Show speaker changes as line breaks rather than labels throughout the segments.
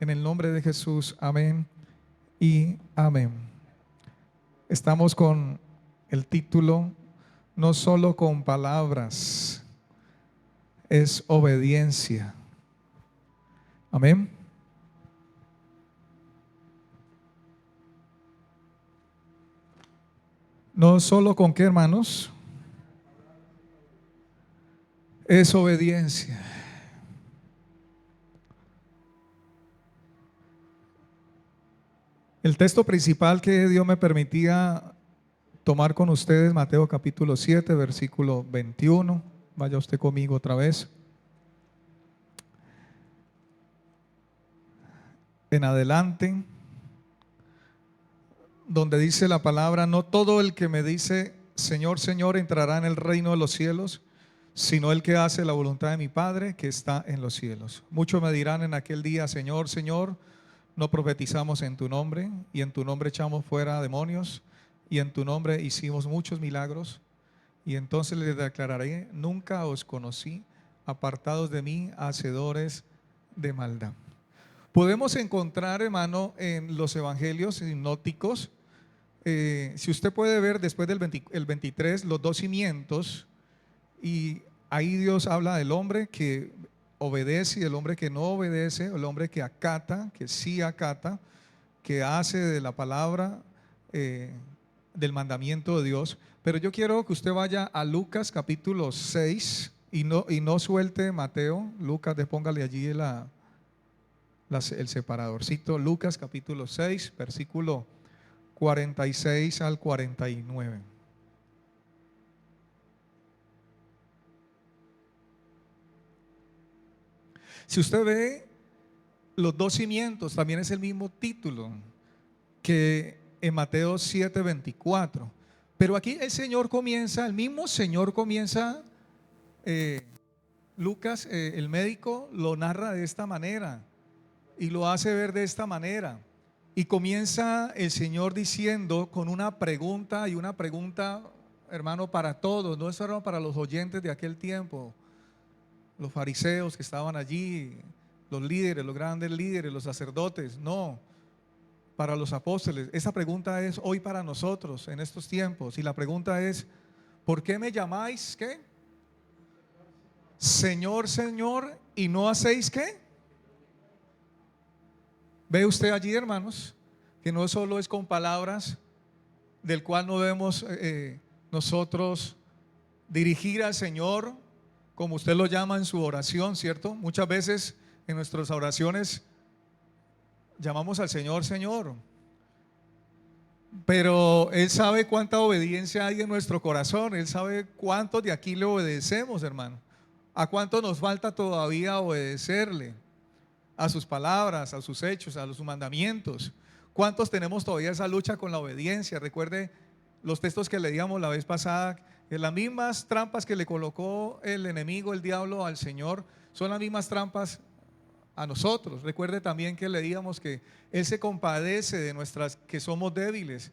En el nombre de Jesús, amén y amén. Estamos con el título, no solo con palabras, es obediencia. Amén. No solo con qué, hermanos, es obediencia. El texto principal que Dios me permitía tomar con ustedes, Mateo capítulo 7, versículo 21. Vaya usted conmigo otra vez. En adelante, donde dice la palabra, no todo el que me dice Señor, Señor entrará en el reino de los cielos, sino el que hace la voluntad de mi Padre que está en los cielos. Muchos me dirán en aquel día, Señor, Señor, no profetizamos en tu nombre, y en tu nombre echamos fuera demonios, y en tu nombre hicimos muchos milagros. Y entonces les declararé, nunca os conocí, apartados de mí, hacedores de maldad. Podemos encontrar, hermano, en los evangelios sinópticos, si usted puede ver después del 23, los dos cimientos, y ahí Dios habla del hombre que obedece y el hombre que no obedece, el hombre que acata, que sí acata, que hace de la palabra del mandamiento de Dios. Pero yo quiero que usted vaya a Lucas capítulo 6 y no suelte Mateo. Lucas, póngale allí el separadorcito. Lucas capítulo 6, versículo 46 al 49. Si usted ve los dos cimientos, también es el mismo título que en Mateo 7:24. Pero aquí el mismo Señor comienza, Lucas, el médico, lo narra de esta manera y lo hace ver de esta manera. Y comienza el Señor diciendo con una pregunta, y una pregunta, hermano, para todos, no es solo para los oyentes de aquel tiempo, los fariseos que estaban allí, los líderes, los grandes líderes, los sacerdotes, no, para los apóstoles. Esa pregunta es hoy para nosotros en estos tiempos, y la pregunta es, ¿por qué me llamáis qué? Señor, Señor, y no hacéis qué. Ve usted allí, hermanos, que no solo es con palabras, del cual no debemos nosotros dirigir al Señor como usted lo llama en su oración, ¿cierto? Muchas veces en nuestras oraciones llamamos al Señor, Señor, pero Él sabe cuánta obediencia hay en nuestro corazón. Él sabe cuántos de aquí le obedecemos, hermano. ¿A cuánto nos falta todavía obedecerle? A sus palabras, a sus hechos, a sus mandamientos. ¿Cuántos tenemos todavía esa lucha con la obediencia? Recuerde los textos que leíamos la vez pasada, que las mismas trampas que le colocó el enemigo, el diablo, al Señor, son las mismas trampas a nosotros. Recuerde también que leíamos que Él se compadece de nuestras, que somos débiles.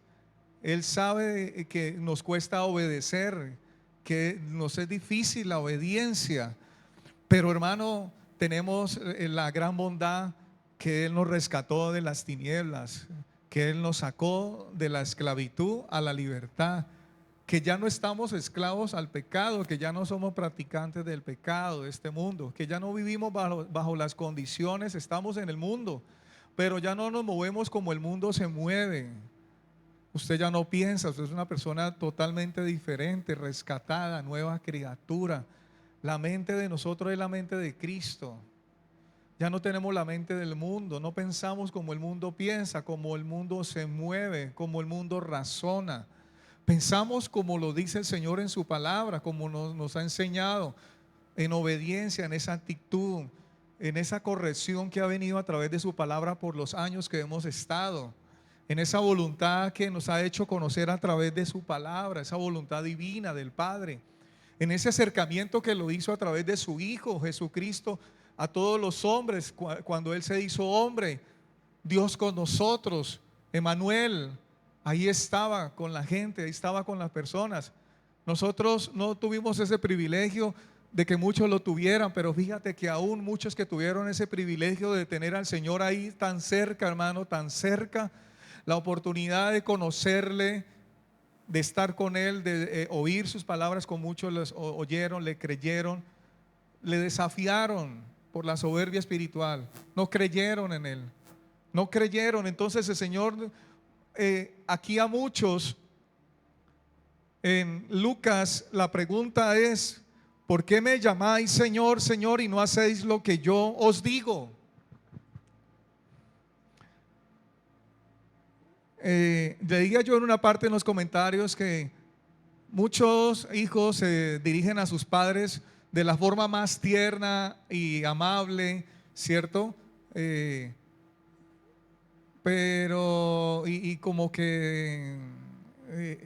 Él sabe que nos cuesta obedecer, que nos es difícil la obediencia, pero hermano, tenemos la gran bondad que Él nos rescató de las tinieblas, que Él nos sacó de la esclavitud a la libertad, que ya no estamos esclavos al pecado, que ya no somos practicantes del pecado de este mundo, que ya no vivimos bajo las condiciones, estamos en el mundo, pero ya no nos movemos como el mundo se mueve. Usted ya no piensa, usted es una persona totalmente diferente, rescatada, nueva criatura. La mente de nosotros es la mente de Cristo. Ya no tenemos la mente del mundo, no pensamos como el mundo piensa, como el mundo se mueve, como el mundo razona. Pensamos como lo dice el Señor en su palabra, como nos ha enseñado, en obediencia, en esa actitud, en esa corrección que ha venido a través de su palabra por los años que hemos estado, en esa voluntad que nos ha hecho conocer a través de su palabra, esa voluntad divina del Padre, en ese acercamiento que lo hizo a través de su Hijo Jesucristo a todos los hombres cuando Él se hizo hombre. Dios con nosotros, Emmanuel, ahí estaba con la gente, ahí estaba con las personas. Nosotros no tuvimos ese privilegio de que muchos lo tuvieran, pero fíjate que aún muchos que tuvieron ese privilegio de tener al Señor ahí tan cerca, hermano, tan cerca, la oportunidad de conocerle, de estar con Él, de oír sus palabras, con muchos los oyeron, le creyeron, le desafiaron por la soberbia espiritual, no creyeron en Él, no creyeron. Entonces el Señor aquí a muchos, en Lucas, la pregunta es: ¿por qué me llamáis Señor, Señor, y no hacéis lo que yo os digo? Le diría yo en una parte en los comentarios que muchos hijos se dirigen a sus padres de la forma más tierna y amable, ¿cierto? Pero y como que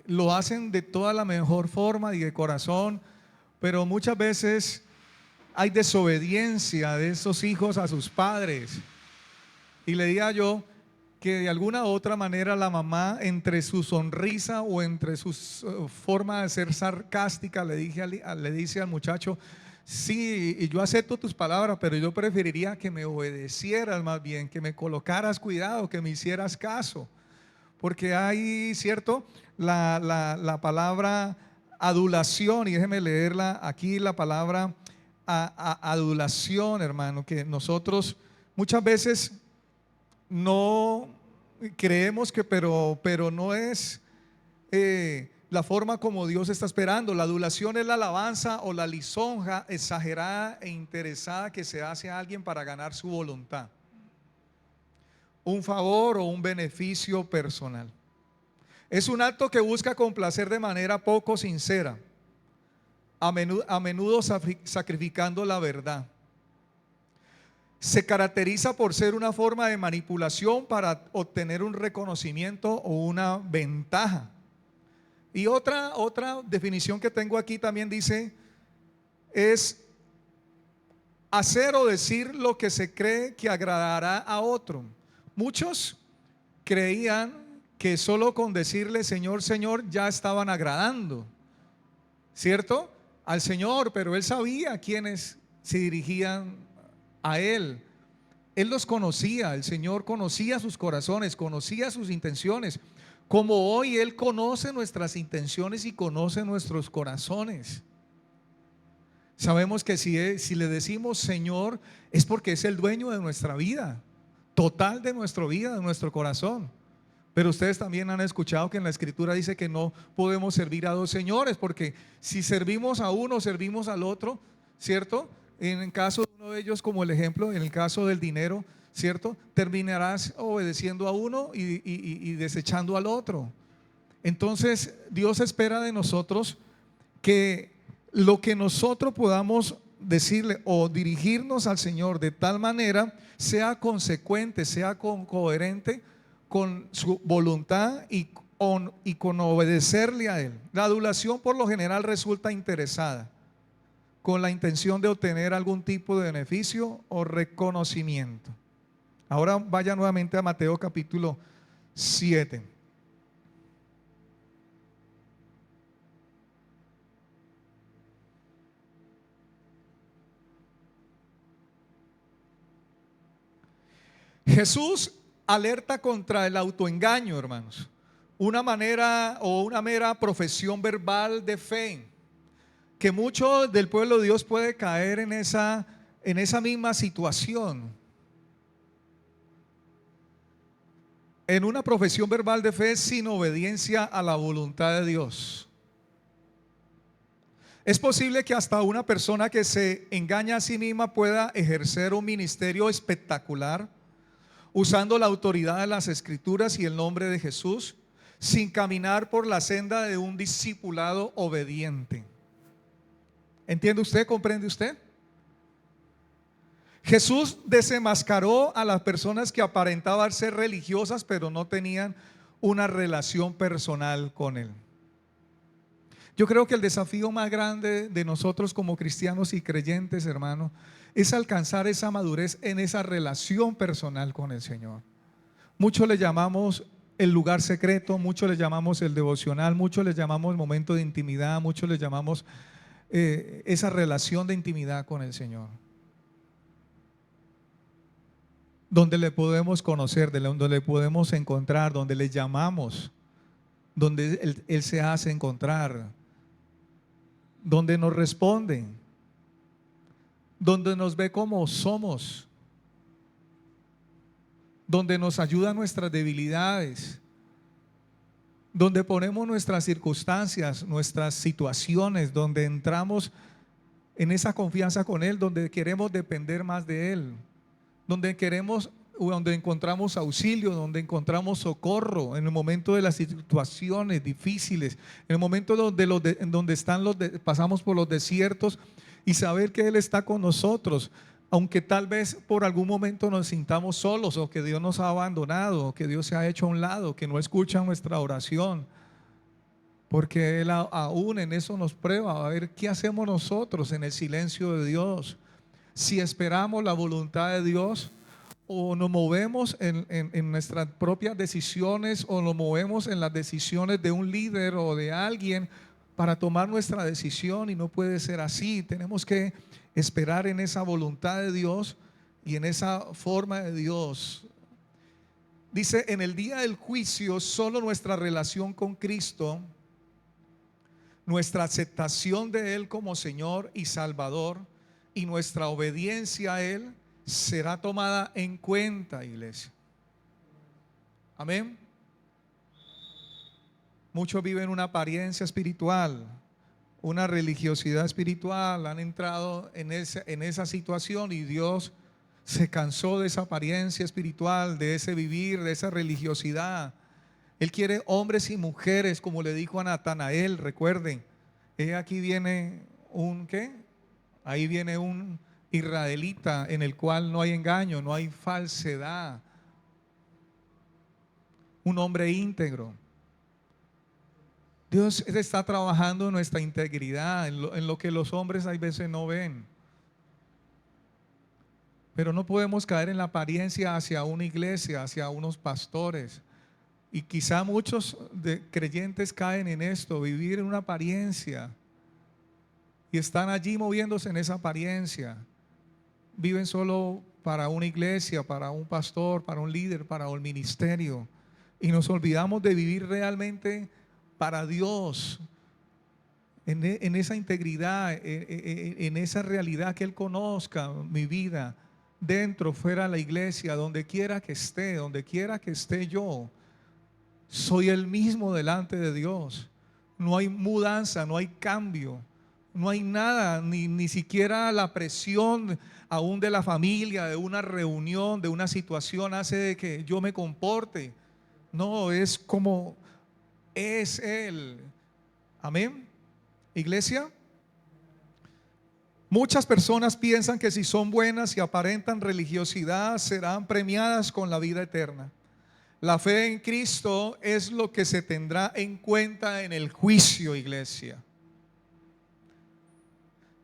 lo hacen de toda la mejor forma y de corazón, pero muchas veces hay desobediencia de esos hijos a sus padres. Y le diría yo que de alguna u otra manera la mamá, entre su sonrisa o entre su forma de ser sarcástica, le dice al muchacho: sí, y yo acepto tus palabras, pero yo preferiría que me obedecieras, más bien que me colocaras cuidado, que me hicieras caso. Porque hay, ¿cierto? La palabra adulación, y déjeme leerla aquí, la palabra adulación, hermano, que nosotros muchas veces no creemos que, pero no es la forma como Dios está esperando. La adulación es la alabanza o la lisonja exagerada e interesada que se hace a alguien para ganar su voluntad, un favor o un beneficio personal. Es un acto que busca complacer de manera poco sincera, a menudo sacrificando la verdad. Se caracteriza por ser una forma de manipulación para obtener un reconocimiento o una ventaja. Y otra definición que tengo aquí también dice: es hacer o decir lo que se cree que agradará a otro. Muchos creían que solo con decirle Señor, Señor ya estaban agradando, ¿cierto? Al Señor, pero Él sabía a quienes se dirigían a Él. Él los conocía, el Señor conocía sus corazones, conocía sus intenciones, como hoy Él conoce nuestras intenciones y conoce nuestros corazones. Sabemos que si le decimos Señor, es porque es el dueño de nuestra vida, total de nuestra vida, de nuestro corazón. Pero ustedes también han escuchado que en la Escritura dice que no podemos servir a dos señores, porque si servimos a uno, servimos al otro, ¿cierto? En el caso de uno de ellos, como el ejemplo, en el caso del dinero, ¿cierto? Terminarás obedeciendo a uno y desechando al otro. Entonces, Dios espera de nosotros que lo que nosotros podamos decirle o dirigirnos al Señor de tal manera sea consecuente, sea coherente con su voluntad y con obedecerle a Él. La adulación por lo general resulta interesada, con la intención de obtener algún tipo de beneficio o reconocimiento. Ahora vaya nuevamente a Mateo capítulo 7. Jesús alerta contra el autoengaño, hermanos. Una manera o una mera profesión verbal de fe, que mucho del pueblo de Dios puede caer en esa misma situación. En una profesión verbal de fe sin obediencia a la voluntad de Dios. Es posible que hasta una persona que se engaña a sí misma pueda ejercer un ministerio espectacular, usando la autoridad de las Escrituras y el nombre de Jesús, sin caminar por la senda de un discipulado obediente. ¿Entiende usted? ¿Comprende usted? Jesús desenmascaró a las personas que aparentaban ser religiosas, pero no tenían una relación personal con Él. Yo creo que el desafío más grande de nosotros como cristianos y creyentes, hermano, es alcanzar esa madurez en esa relación personal con el Señor. Muchos le llamamos el lugar secreto, muchos le llamamos el devocional, muchos le llamamos el momento de intimidad, muchos le llamamos esa relación de intimidad con el Señor, donde le podemos conocer, donde le podemos encontrar, donde le llamamos, donde Él se hace encontrar, donde nos responde, donde nos ve como somos, donde nos ayuda en nuestras debilidades, donde ponemos nuestras circunstancias, nuestras situaciones, donde entramos en esa confianza con Él, donde queremos depender más de Él, donde encontramos auxilio, donde encontramos socorro en el momento de las situaciones difíciles, en el momento donde pasamos por los desiertos, y saber que Él está con nosotros, aunque tal vez por algún momento nos sintamos solos, o que Dios nos ha abandonado, o que Dios se ha hecho a un lado, que no escucha nuestra oración, porque Él aún en eso nos prueba, a ver qué hacemos nosotros en el silencio de Dios, si esperamos la voluntad de Dios, o nos movemos en nuestras propias decisiones, o nos movemos en las decisiones de un líder o de alguien para tomar nuestra decisión. Y no puede ser así. Tenemos que esperar en esa voluntad de Dios y en esa forma de Dios. Dice: en el día del juicio, solo nuestra relación con Cristo, nuestra aceptación de Él como Señor y Salvador, y nuestra obediencia a Él será tomada en cuenta, iglesia. Amén. Muchos viven una apariencia espiritual, una religiosidad espiritual, han entrado en esa situación, y Dios se cansó de esa apariencia espiritual, de ese vivir, de esa religiosidad. Él quiere hombres y mujeres, como le dijo a Natanael. Recuerden, aquí viene ¿qué? Ahí viene un israelita en el cual no hay engaño, no hay falsedad, un hombre íntegro. Dios está trabajando en nuestra integridad, en lo que los hombres a veces no ven. Pero no podemos caer en la apariencia hacia una iglesia, hacia unos pastores. Y quizá muchos creyentes caen en esto, vivir en una apariencia, y están allí moviéndose en esa apariencia. Viven solo para una iglesia, para un pastor, para un líder, para un ministerio, y nos olvidamos de vivir realmente para Dios, en esa integridad, en esa realidad, que Él conozca mi vida dentro, fuera de la iglesia, donde quiera que esté yo, soy el mismo delante de Dios. No hay mudanza, no hay cambio, no hay nada, ni siquiera la presión aún de la familia, de una reunión, de una situación, hace de que yo me comporte. No, es como es Él. Amén. Iglesia, muchas personas piensan que si son buenas y aparentan religiosidad, serán premiadas con la vida eterna. La fe en Cristo es lo que se tendrá en cuenta en el juicio, iglesia.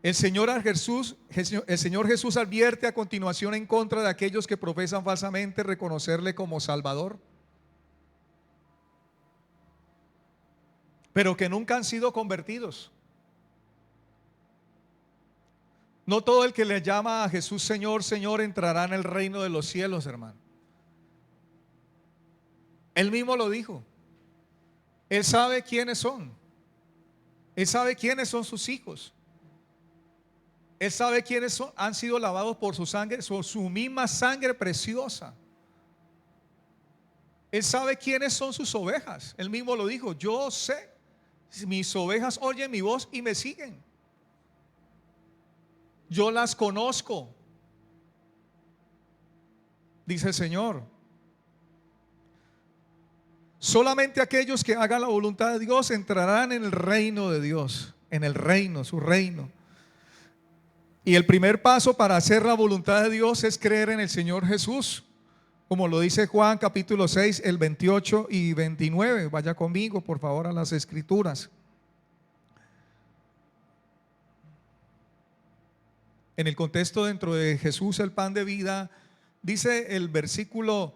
El Señor Jesús advierte a continuación en contra de aquellos que profesan falsamente reconocerle como Salvador, pero que nunca han sido convertidos. No todo el que le llama a Jesús Señor, Señor, entrará en el reino de los cielos, hermano. Él mismo lo dijo. Él sabe quiénes son. Él sabe quiénes son sus hijos. Él sabe quiénes han sido lavados por su sangre, su misma sangre preciosa. Él sabe quiénes son sus ovejas. Él mismo lo dijo: yo sé, mis ovejas oyen mi voz y me siguen. Yo las conozco, dice el Señor. Solamente aquellos que hagan la voluntad de Dios entrarán en el reino de Dios, en el reino, su reino. Y el primer paso para hacer la voluntad de Dios es creer en el Señor Jesús, como lo dice Juan capítulo 6, el 28 y 29. Vaya conmigo, por favor, a las Escrituras. En el contexto dentro de Jesús, el pan de vida, dice el versículo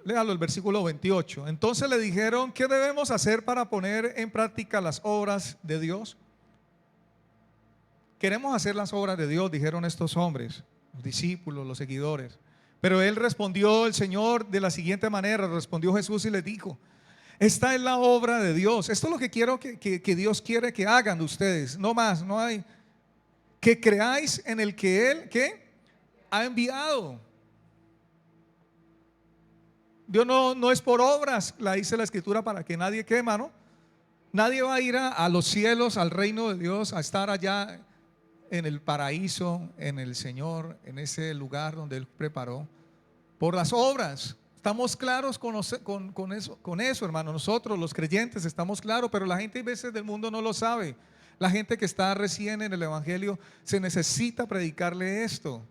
Léalo el versículo 28. Entonces le dijeron: ¿qué debemos hacer para poner en práctica las obras de Dios? Queremos hacer las obras de Dios, dijeron estos hombres, los discípulos, los seguidores. Pero él respondió, el Señor, de la siguiente manera: respondió Jesús y les dijo: esta es la obra de Dios. Esto es lo que quiero que Dios quiere que hagan de ustedes. No más, no hay. Que creáis en el que Él, ¿qué? Ha enviado. Dios no es por obras, la dice la Escritura, para que nadie quema, ¿no? Nadie va a ir a los cielos, al reino de Dios, a estar allá en el paraíso, en el Señor, en ese lugar donde Él preparó, por las obras. Estamos claros con eso, hermano. Nosotros los creyentes estamos claros, pero la gente a veces del mundo no lo sabe. La gente que está recién en el Evangelio, se necesita predicarle esto.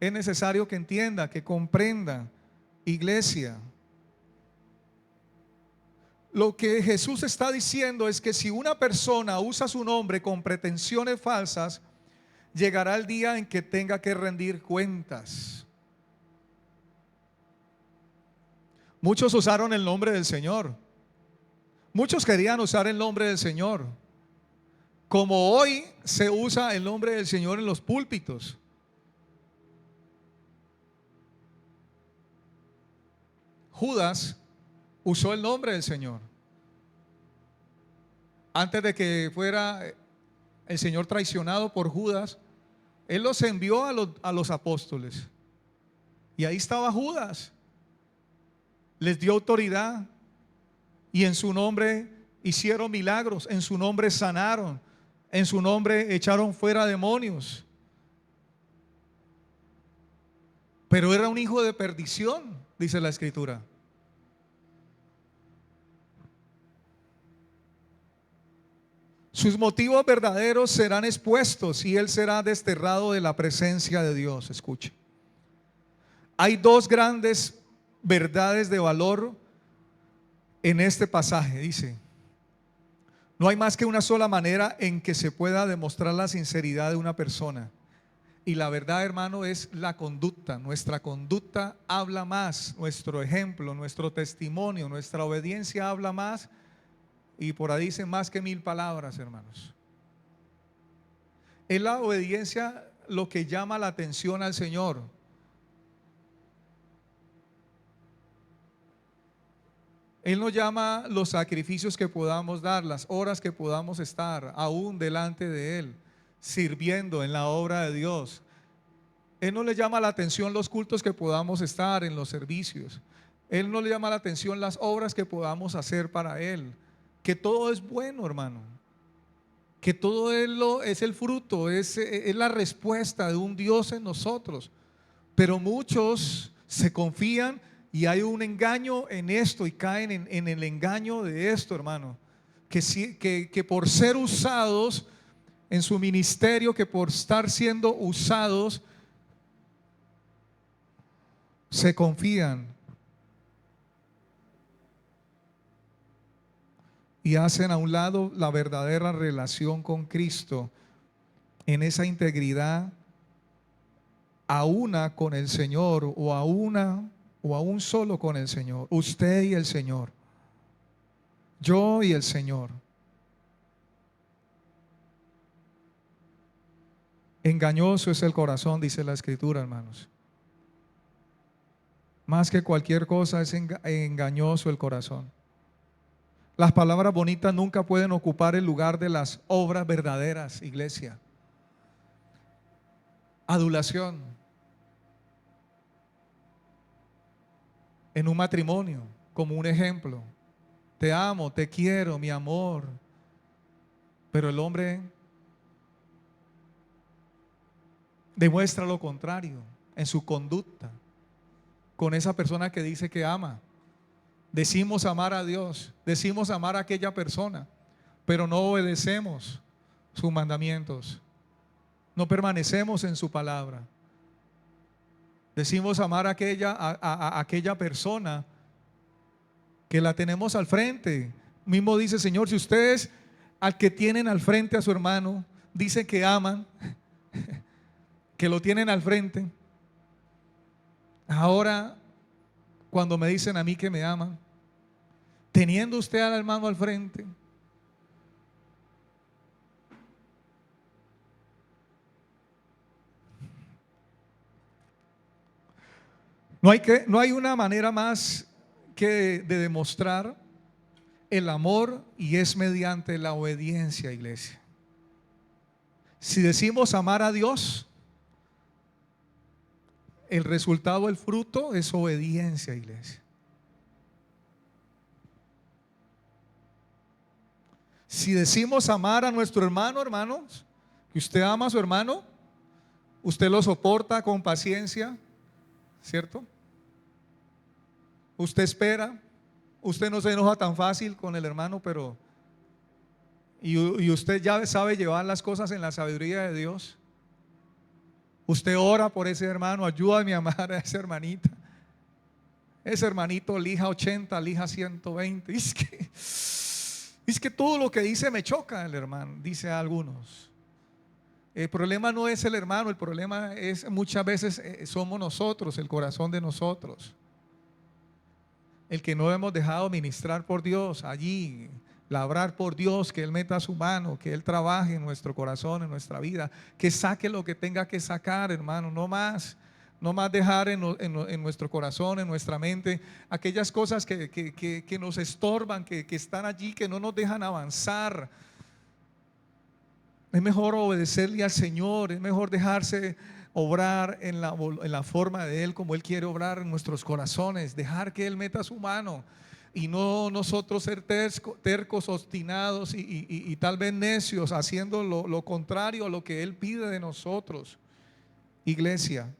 Es necesario que entienda, que comprenda. Iglesia, lo que Jesús está diciendo es que si una persona usa su nombre con pretensiones falsas, llegará el día en que tenga que rendir cuentas. Muchos usaron el nombre del Señor. Muchos querían usar el nombre del Señor, como hoy se usa el nombre del Señor en los púlpitos. Judas usó el nombre del Señor. Antes de que fuera el Señor traicionado por Judas, Él los envió a los apóstoles. Y ahí estaba Judas. Les dio autoridad. Y en su nombre hicieron milagros. En su nombre sanaron. En su nombre echaron fuera demonios. Pero era un hijo de perdición, dice la Escritura. Sus motivos verdaderos serán expuestos y él será desterrado de la presencia de Dios. Escuche. Hay dos grandes verdades de valor en este pasaje. Dice: no hay más que una sola manera en que se pueda demostrar la sinceridad de una persona. Y la verdad, hermano, es la conducta. Nuestra conducta habla más. Nuestro ejemplo, nuestro testimonio, nuestra obediencia habla más. Y por ahí dicen más que 1000 palabras, hermanos. Es la obediencia lo que llama la atención al Señor. Él nos llama los sacrificios que podamos dar, las horas que podamos estar aún delante de Él, sirviendo en la obra de Dios. Él no le llama la atención los cultos que podamos estar en los servicios. Él no le llama la atención las obras que podamos hacer para Él. Que todo es bueno, hermano. Que todo es el fruto, es la respuesta de un Dios en nosotros. Pero muchos se confían y hay un engaño en esto y caen en el engaño de esto, hermano. Que por ser usados en su ministerio, que por estar siendo usados, se confían y hacen a un lado la verdadera relación con Cristo en esa integridad, a una con el Señor o a un solo con el Señor. Usted y el Señor. Yo y el Señor. Engañoso es el corazón, dice la Escritura, hermanos. Más que cualquier cosa es engañoso el corazón. Las palabras bonitas nunca pueden ocupar el lugar de las obras verdaderas, iglesia. Adulación. En un matrimonio, como un ejemplo. Te amo, te quiero, mi amor. Pero el hombre demuestra lo contrario en su conducta con esa persona que dice que ama. Decimos amar a Dios, decimos amar a aquella persona, pero no obedecemos sus mandamientos, no permanecemos en su palabra. Decimos amar a aquella persona que la tenemos al frente. Mismo dice: Señor, si ustedes al que tienen al frente a su hermano dicen que aman, que lo tienen al frente, ahora cuando me dicen a mí que me aman? Teniendo usted al hermano al frente. No hay una manera más que de demostrar el amor, y es mediante la obediencia, iglesia. Si decimos amar a Dios, el resultado, el fruto es obediencia, iglesia. Si decimos amar a nuestro hermano, hermanos, que usted ama a su hermano, usted lo soporta con paciencia, ¿cierto? Usted espera, usted no se enoja tan fácil con el hermano, pero y usted ya sabe llevar las cosas en la sabiduría de Dios. Usted ora por ese hermano, ayúdame a amar a esa hermanita. Ese hermanito lija 80, lija 120. Es que todo lo que dice me choca el hermano, dice a algunos. El problema no es el hermano, el problema es muchas veces somos nosotros, el corazón de nosotros. El que no hemos dejado ministrar por Dios allí, labrar por Dios, que Él meta su mano, que Él trabaje en nuestro corazón, en nuestra vida, que saque lo que tenga que sacar, hermano, no más. No más dejar en nuestro corazón, en nuestra mente, aquellas cosas que nos estorban, que están allí, que no nos dejan avanzar. Es mejor obedecerle al Señor, es mejor dejarse obrar en la forma de Él, como Él quiere obrar en nuestros corazones, dejar que Él meta su mano y no nosotros ser tercos, obstinados y tal vez necios, haciendo lo contrario a lo que Él pide de nosotros. Iglesia,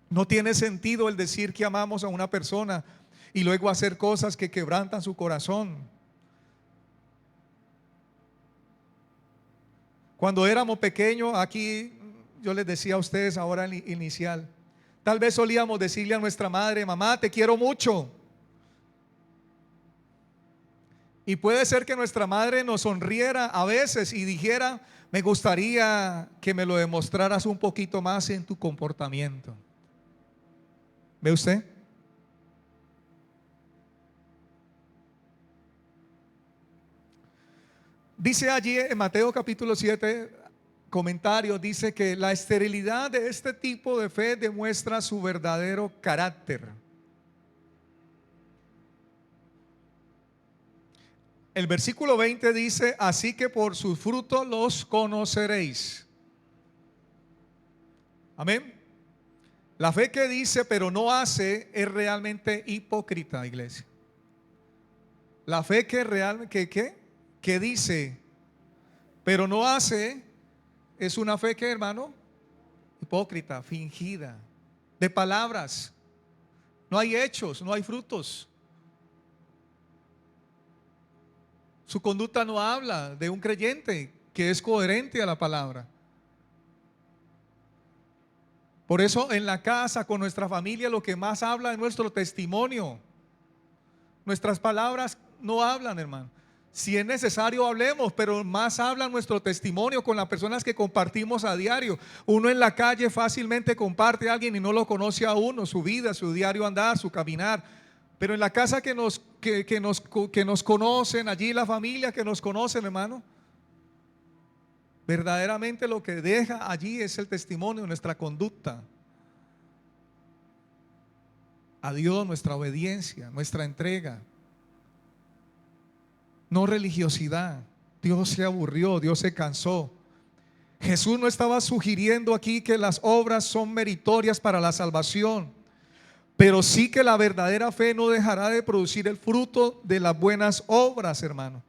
no tiene sentido el decir que amamos a una persona y luego hacer cosas que quebrantan su corazón. Cuando éramos pequeños, aquí yo les decía a ustedes ahora inicial, tal vez solíamos decirle a nuestra madre: mamá, te quiero mucho. Y puede ser que nuestra madre nos sonriera a veces y dijera: me gustaría que me lo demostraras un poquito más en tu comportamiento. ¿Ve usted? Dice allí en Mateo capítulo 7, comentario, dice que la esterilidad de este tipo de fe demuestra su verdadero carácter. El versículo 20 dice: así que por sus frutos los conoceréis. Amén. La fe que dice pero no hace es realmente hipócrita, iglesia. La fe que realmente que dice pero no hace es una fe que, hermano, hipócrita, fingida, de palabras. No hay hechos, no hay frutos. Su conducta no habla de un creyente que es coherente a la palabra. Por eso en la casa, con nuestra familia, lo que más habla es nuestro testimonio. Nuestras palabras no hablan, hermano. Si es necesario hablemos, pero más habla nuestro testimonio con las personas que compartimos a diario. Uno en la calle fácilmente comparte a alguien y no lo conoce a uno, su vida, su diario andar, su caminar. Pero en la casa que nos conocen, allí la familia que nos conocen, hermano, verdaderamente lo que deja allí es el testimonio de nuestra conducta a Dios, nuestra obediencia, nuestra entrega. No religiosidad. Dios se aburrió, Dios se cansó. Jesús no estaba sugiriendo aquí que las obras son meritorias para la salvación, pero sí que la verdadera fe no dejará de producir el fruto de las buenas obras, hermano.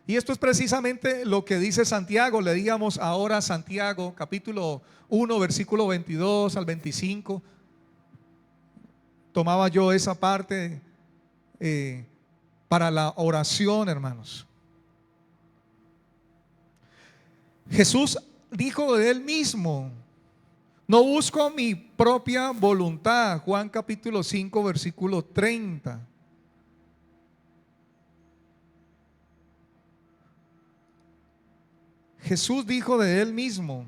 Y esto es precisamente lo que dice Santiago. Leíamos ahora Santiago capítulo 1 versículo 22 al 25. Tomaba yo esa parte para la oración, hermanos. Jesús dijo de Él mismo: no busco mi propia voluntad. Juan capítulo 5 versículo 30. Jesús dijo de Él mismo: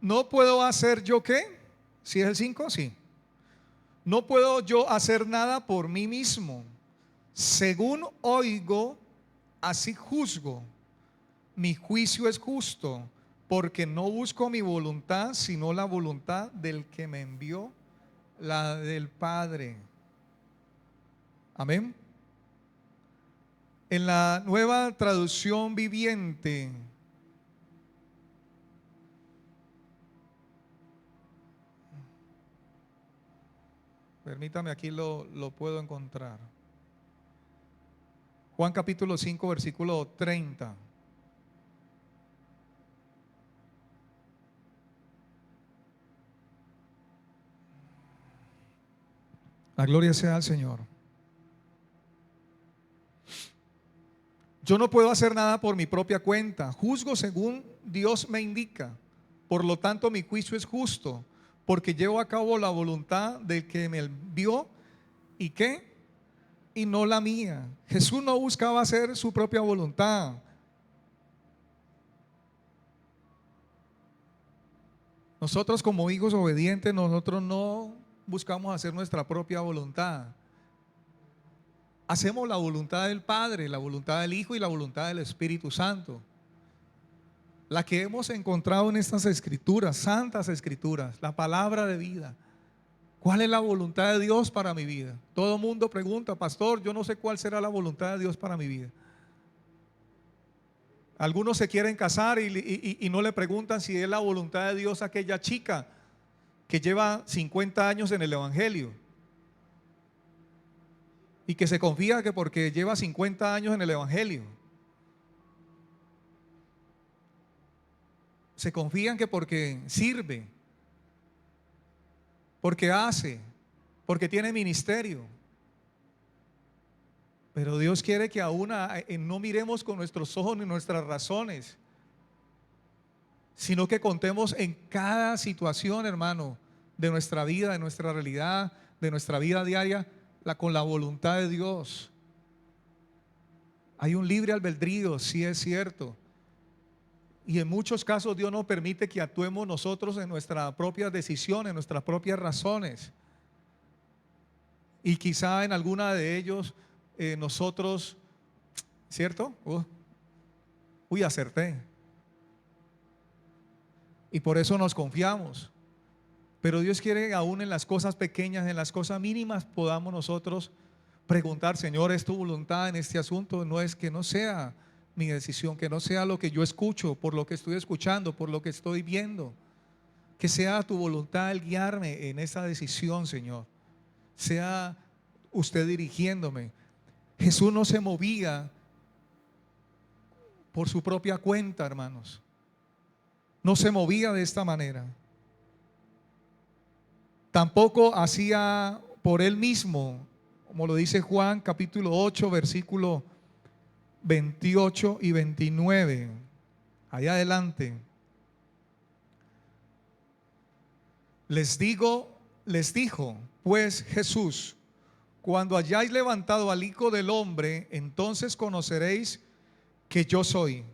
No puedo hacer yo qué. ¿Si es el 5? Sí. No puedo yo hacer nada por mí mismo. Según oigo, así juzgo. Mi juicio es justo, porque no busco mi voluntad, sino la voluntad del que me envió, la del Padre. Amén. En la Nueva Traducción Viviente, permítame, aquí lo puedo encontrar. Juan capítulo 5, versículo 30. La gloria sea al Señor. Yo no puedo hacer nada por mi propia cuenta. Juzgo según Dios me indica. Por lo tanto, mi juicio es justo, porque llevo a cabo la voluntad del que me envió. ¿Y qué? Y no la mía. Jesús no buscaba hacer su propia voluntad. Nosotros como hijos obedientes, nosotros no buscamos hacer nuestra propia voluntad. Hacemos la voluntad del Padre, la voluntad del Hijo y la voluntad del Espíritu Santo. La que hemos encontrado en estas escrituras, santas escrituras, la palabra de vida. ¿Cuál es la voluntad de Dios para mi vida? Todo el mundo pregunta, pastor, yo no sé cuál será la voluntad de Dios para mi vida. Algunos se quieren casar y no le preguntan si es la voluntad de Dios aquella chica que lleva 50 años en el Evangelio y que se confía que porque lleva 50 años en el Evangelio, se confían que porque sirve, porque hace, porque tiene ministerio. Pero Dios quiere que aún no miremos con nuestros ojos ni nuestras razones, sino que contemos en cada situación, hermano, de nuestra vida, de nuestra realidad, de nuestra vida diaria, con la voluntad de Dios. Hay un libre albedrío, sí es cierto. Y en muchos casos Dios nos permite que actuemos nosotros en nuestras propias decisiones, en nuestras propias razones. Y quizá en alguna de ellos nosotros, ¿cierto? Uy, acerté. Y por eso nos confiamos. Pero Dios quiere que aún en las cosas pequeñas, en las cosas mínimas, podamos nosotros preguntar, Señor, ¿es tu voluntad en este asunto? No es que no sea mi decisión, que no sea lo que yo escucho, por lo que estoy escuchando, por lo que estoy viendo. Que sea tu voluntad el guiarme en esa decisión, Señor. Sea usted dirigiéndome. Jesús no se movía por su propia cuenta, hermanos. No se movía de esta manera. Tampoco hacía por él mismo, como lo dice Juan capítulo 8, versículo 28 y 29. Allá adelante. Les dijo pues Jesús: cuando hayáis levantado al Hijo del Hombre, entonces conoceréis que yo soy,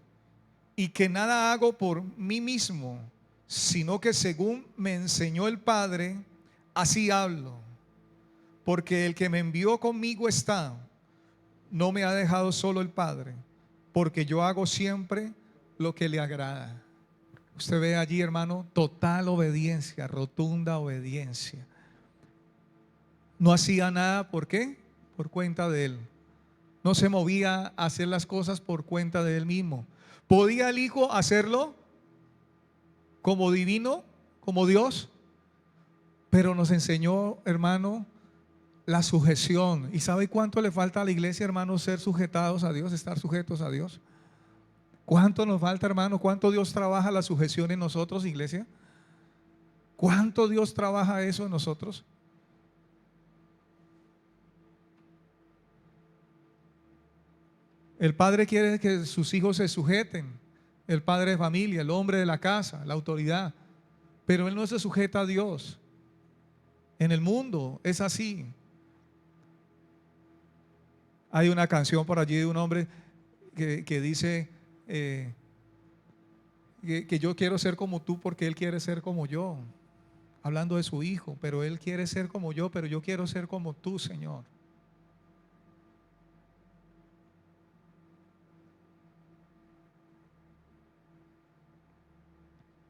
y que nada hago por mí mismo, sino que según me enseñó el Padre, así hablo. Porque el que me envió conmigo está, no me ha dejado solo el Padre, porque yo hago siempre lo que le agrada. Usted ve allí, hermano, total obediencia, rotunda obediencia. No hacía nada, ¿por qué? Por cuenta de él. No se movía a hacer las cosas por cuenta de él mismo. ¿Podía el Hijo hacerlo como divino, como Dios? Pero nos enseñó, hermano, la sujeción. ¿Y sabe cuánto le falta a la iglesia, hermano, ser sujetados a Dios, estar sujetos a Dios? ¿Cuánto nos falta, hermano? ¿Cuánto Dios trabaja la sujeción en nosotros, iglesia? ¿Cuánto Dios trabaja eso en nosotros? El padre quiere que sus hijos se sujeten. El padre de familia, el hombre de la casa, la autoridad. Pero él no se sujeta a Dios. En el mundo es así. Hay una canción por allí de un hombre que dice que yo quiero ser como tú porque Él quiere ser como yo. Hablando de su Hijo, pero Él quiere ser como yo, pero yo quiero ser como tú, Señor.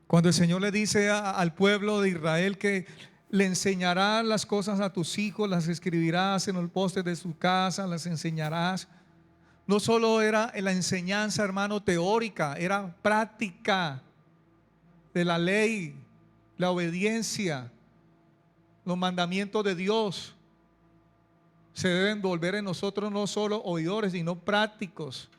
Cuando el Señor le dice al pueblo de Israel que le enseñarás las cosas a tus hijos, las escribirás en el poste de su casa, las enseñarás. No solo era la enseñanza, hermano, teórica, era práctica de la ley, la obediencia, los mandamientos de Dios. Se deben volver en nosotros no solo oidores, sino prácticos.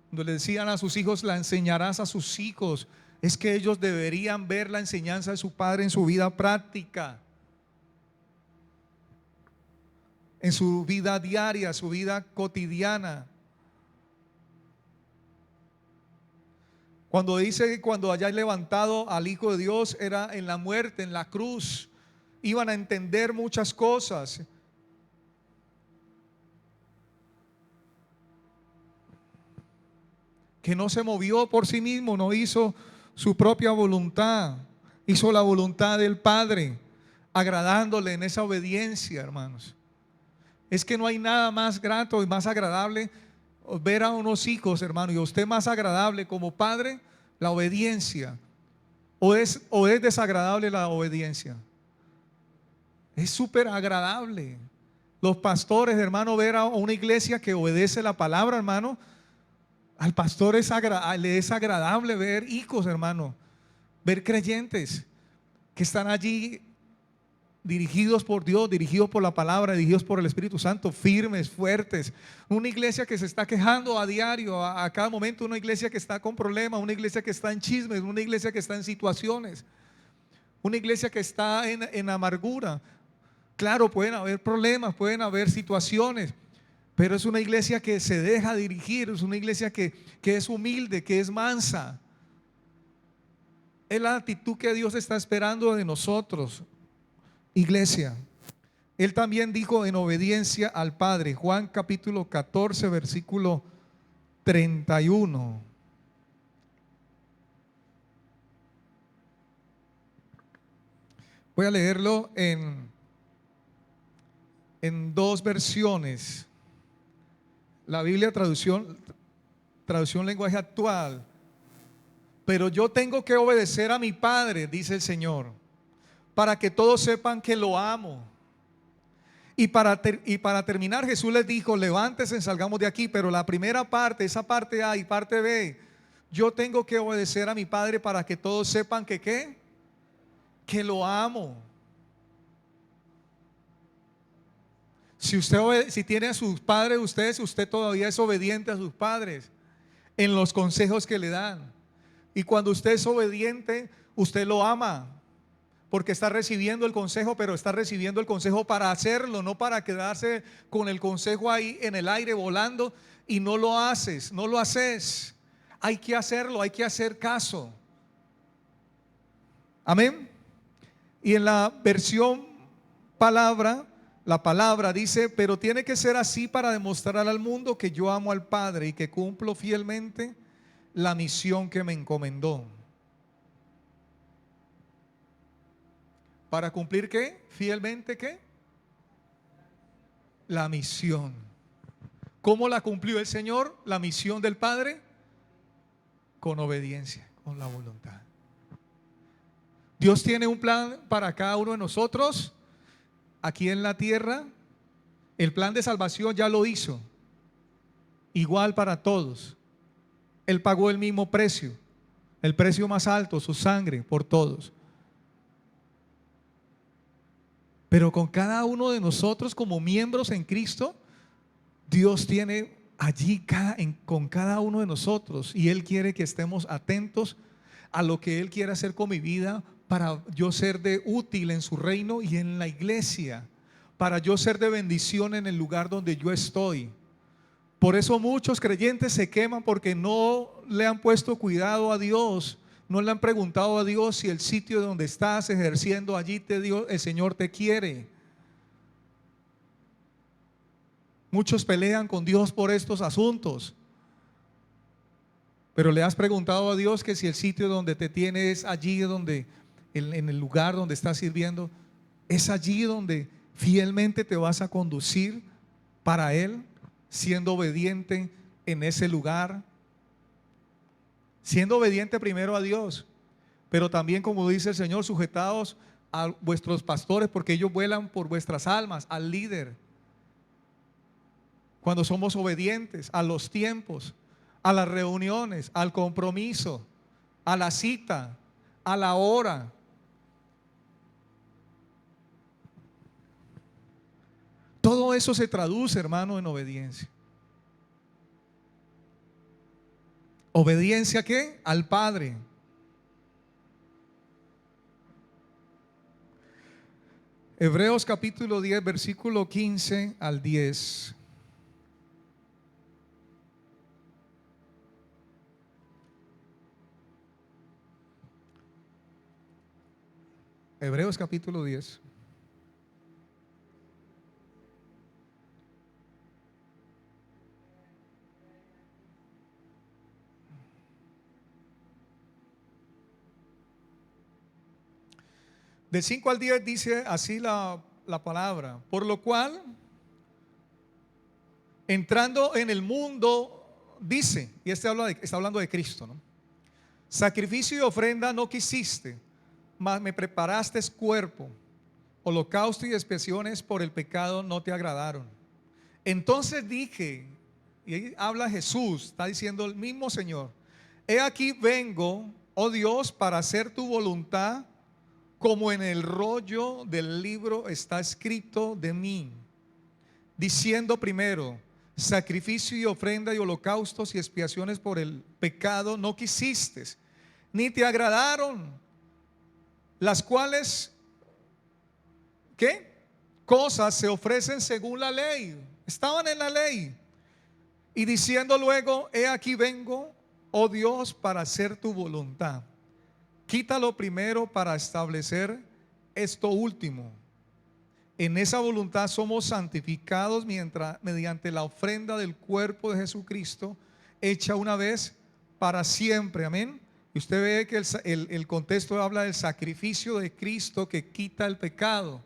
Cuando le decían a sus hijos, la enseñarás a sus hijos, es que ellos deberían ver la enseñanza de su padre en su vida práctica, en su vida diaria, su vida cotidiana. Cuando dice que cuando hayáis levantado al Hijo de Dios, era en la muerte, en la cruz. Iban a entender muchas cosas. Que no se movió por sí mismo, no hizo su propia voluntad, hizo la voluntad del Padre, agradándole en esa obediencia, hermanos. Es que no hay nada más grato y más agradable ver a unos hijos, hermano, y a usted más agradable como padre, la obediencia. O es desagradable la obediencia. Es súper agradable. Los pastores, hermano, ver a una iglesia que obedece la palabra, hermano. Al pastor le es agradable ver hijos, hermano, ver creyentes que están allí dirigidos por Dios, dirigidos por la palabra, dirigidos por el Espíritu Santo, firmes, fuertes. Una iglesia que se está quejando a diario, a cada momento, una iglesia que está con problemas, una iglesia que está en chismes, una iglesia que está en situaciones, una iglesia que está en amargura. Claro, pueden haber problemas, pueden haber situaciones, pero es una iglesia que se deja dirigir, es una iglesia que es humilde, que es mansa. Es la actitud que Dios está esperando de nosotros, iglesia. Él también dijo en obediencia al Padre, Juan capítulo 14, versículo 31. Voy a leerlo en dos versiones. La Biblia traducción lenguaje actual. Pero yo tengo que obedecer a mi Padre, dice el Señor, para que todos sepan que lo amo. Y para terminar, Jesús les dijo: levántense, salgamos de aquí. Pero la primera parte, esa parte A y parte B, yo tengo que obedecer a mi Padre para que todos sepan que ¿qué? Que lo amo. Si tiene a sus padres, usted todavía es obediente a sus padres en los consejos que le dan. Y cuando usted es obediente, usted lo ama, porque está recibiendo el consejo, pero está recibiendo el consejo para hacerlo, no para quedarse con el consejo ahí en el aire volando y no lo haces, no lo haces. Hay que hacerlo, hay que hacer caso. Amén. Y en la versión palabra, la palabra dice: pero tiene que ser así para demostrar al mundo que yo amo al Padre y que cumplo fielmente la misión que me encomendó. ¿Para cumplir qué? Fielmente ¿qué? La misión. ¿Cómo la cumplió el Señor? La misión del Padre, con obediencia, con la voluntad. Dios tiene un plan para cada uno de nosotros aquí en la tierra. El plan de salvación ya lo hizo, igual para todos. Él pagó el mismo precio, el precio más alto, su sangre por todos. Pero con cada uno de nosotros como miembros en Cristo, Dios tiene allí con cada uno de nosotros, y Él quiere que estemos atentos a lo que Él quiere hacer con mi vida, para yo ser de útil en su reino y en la iglesia, para yo ser de bendición en el lugar donde yo estoy. Por eso muchos creyentes se queman, porque no le han puesto cuidado a Dios, no le han preguntado a Dios si el sitio donde estás ejerciendo allí el Señor te quiere. Muchos pelean con Dios por estos asuntos. Pero le has preguntado a Dios que si el sitio donde te tiene es allí donde, en el lugar donde estás sirviendo, es allí donde fielmente te vas a conducir para Él, siendo obediente en ese lugar, siendo obediente primero a Dios, pero también, como dice el Señor, sujetados a vuestros pastores, porque ellos vuelan por vuestras almas, al líder. Cuando somos obedientes a los tiempos, a las reuniones, al compromiso, a la cita, a la hora. Todo eso se traduce, hermano, en obediencia. ¿Obediencia a qué? Al Padre. Hebreos capítulo 10, versículo 15 al 10. Hebreos capítulo 10. Del 5 al 10 dice así la palabra. Por lo cual, entrando en el mundo, dice, y está hablando de Cristo, ¿no? Sacrificio y ofrenda no quisiste, mas me preparaste cuerpo. Holocausto y expiaciones por el pecado no te agradaron. Entonces dije, y ahí habla Jesús, está diciendo el mismo Señor: he aquí vengo, oh Dios, para hacer tu voluntad, como en el rollo del libro está escrito de mí. Diciendo primero, sacrificio y ofrenda y holocaustos y expiaciones por el pecado no quisiste, ni te agradaron, las cuales, ¿qué? Cosas se ofrecen según la ley. Estaban en la ley. Y diciendo luego, he aquí vengo, oh Dios, para hacer tu voluntad. Quítalo primero para establecer esto último. En esa voluntad somos santificados mediante la ofrenda del cuerpo de Jesucristo, hecha una vez para siempre. Amén. Y usted ve que el contexto habla del sacrificio de Cristo que quita el pecado.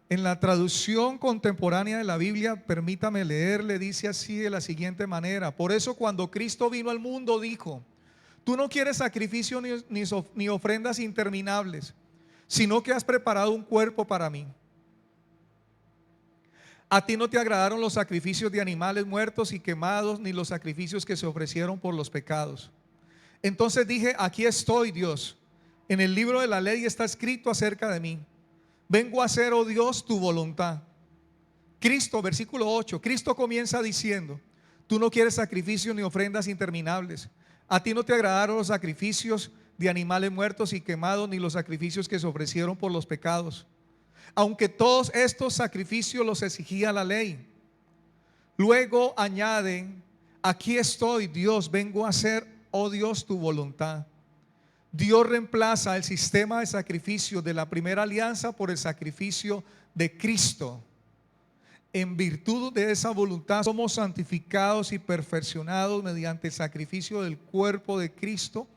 En la traducción contemporánea de la Biblia, permítame leerle, dice así de la siguiente manera: por eso cuando Cristo vino al mundo dijo, tú no quieres sacrificio ni ofrendas interminables, sino que has preparado un cuerpo para mí. A ti no te agradaron los sacrificios de animales muertos y quemados, ni los sacrificios que se ofrecieron por los pecados. Entonces dije, aquí estoy, Dios. En el libro de la ley está escrito acerca de mí. Vengo a hacer, oh Dios, tu voluntad. Cristo, versículo 8, Cristo comienza diciendo, tú no quieres sacrificios ni ofrendas interminables. A ti no te agradaron los sacrificios de animales muertos y quemados, ni los sacrificios que se ofrecieron por los pecados, aunque todos estos sacrificios los exigía la ley. Luego añade, aquí estoy, Dios, vengo a hacer, oh Dios, tu voluntad. Dios reemplaza el sistema de sacrificio de la primera alianza por el sacrificio de Cristo. En virtud de esa voluntad somos santificados y perfeccionados mediante el sacrificio del cuerpo de Cristo,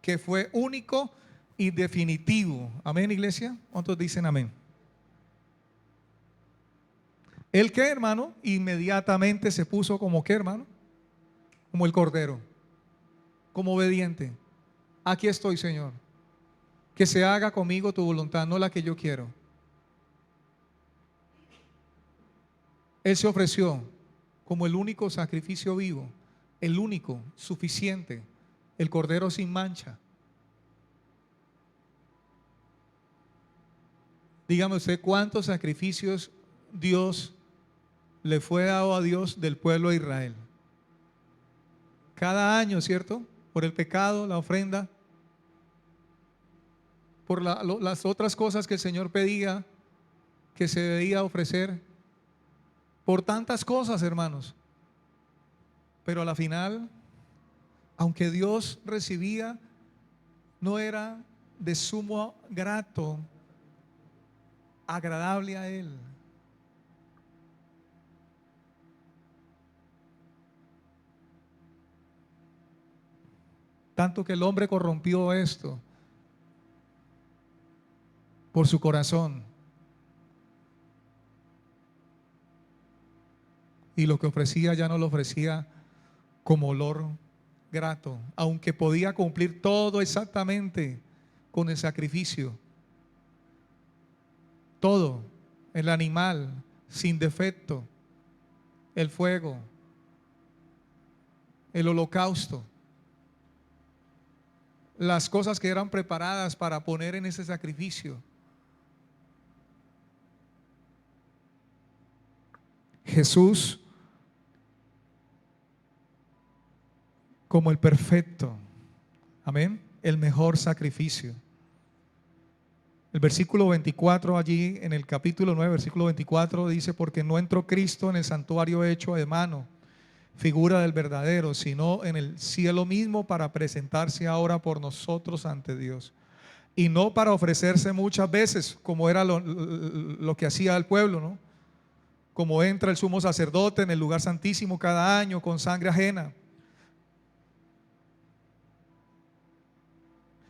que fue único y definitivo. Amén, iglesia. ¿Cuántos dicen amén? ¿El qué, hermano? Inmediatamente se puso como qué, hermano, como el cordero, como obediente. Aquí estoy, Señor, que se haga conmigo tu voluntad, no la que yo quiero. Él se ofreció como el único sacrificio vivo, el único, suficiente, el cordero sin mancha. Dígame usted cuántos sacrificios Dios le fue dado a Dios del pueblo de Israel. Cada año, ¿cierto? Por el pecado, la ofrenda, por las otras cosas que el Señor pedía que se debía ofrecer, por tantas cosas, hermanos. Pero a la final, aunque Dios recibía, no era de sumo grato, agradable a Él. Tanto que el hombre corrompió esto por su corazón. Y lo que ofrecía ya no lo ofrecía como olor grato, aunque podía cumplir todo exactamente con el sacrificio. Todo, el animal sin defecto, el fuego, el holocausto, las cosas que eran preparadas para poner en ese sacrificio. Jesús como el perfecto, amén, el mejor sacrificio. El versículo 24 allí en el capítulo 9, versículo 24 dice: porque no entró Cristo en el santuario hecho de mano, figura del verdadero, sino en el cielo mismo, para presentarse ahora por nosotros ante Dios. Y no para ofrecerse muchas veces, como era lo que hacía el pueblo, ¿no? Como entra el sumo sacerdote en el lugar santísimo cada año con sangre ajena,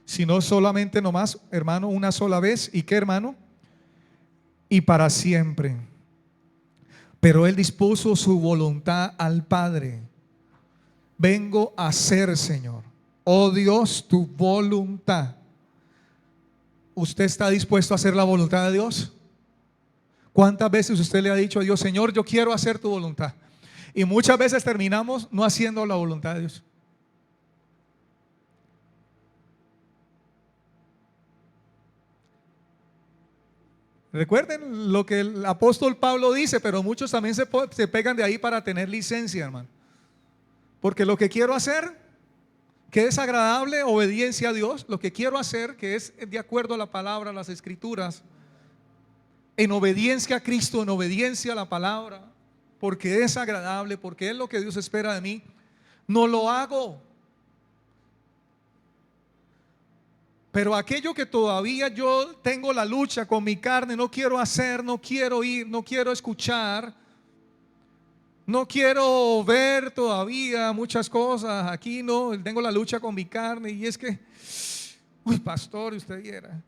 sino solamente nomás, hermano, una sola vez. ¿Y qué, hermano? Y para siempre. Pero Él dispuso su voluntad al Padre. Vengo a hacer, Señor, oh Dios, tu voluntad. ¿Usted está dispuesto a hacer la voluntad de Dios? ¿Cuántas veces usted le ha dicho a Dios: Señor, yo quiero hacer tu voluntad? Y muchas veces terminamos no haciendo la voluntad de Dios. Recuerden lo que el apóstol Pablo dice, pero muchos también se pegan de ahí para tener licencia, hermano. Porque lo que quiero hacer, que es agradable, obediencia a Dios, lo que quiero hacer, que es de acuerdo a la palabra, a las escrituras, en obediencia a Cristo, en obediencia a la palabra, porque es agradable, porque es lo que Dios espera de mí, no lo hago. Pero aquello que todavía yo tengo la lucha con mi carne, no quiero hacer, no quiero ir, no quiero escuchar, no quiero ver todavía muchas cosas. Aquí no, tengo la lucha con mi carne. Y es que, uy, pastor, usted viera,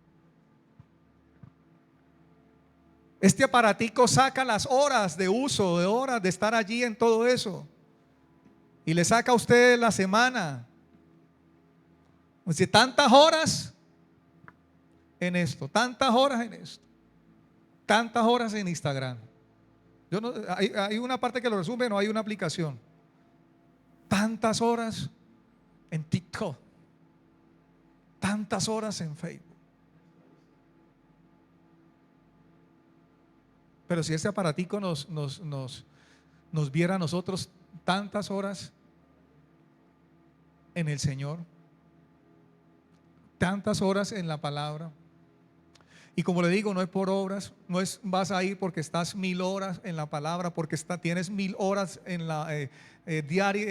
este aparatico saca las horas de uso, de horas de estar allí en todo eso, y le saca a usted la semana. O sea, tantas horas en esto, tantas horas en esto, tantas horas en Instagram. Yo no, hay una parte que lo resume, no hay una aplicación. Tantas horas en TikTok, tantas horas en Facebook. Pero si este aparatico nos viera a nosotros tantas horas en el Señor, tantas horas en la palabra. Y como le digo, no es por obras, no es vas a ir porque estás 1000 horas en la palabra, porque tienes 1000 horas en la diaria,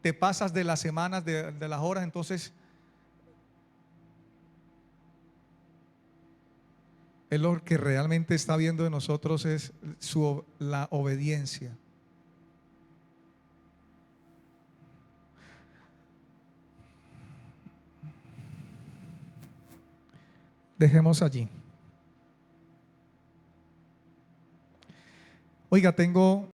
te pasas de las semanas, de las horas. Entonces, Él lo que realmente está viendo de nosotros es la obediencia. Dejemos allí. Oiga, tengo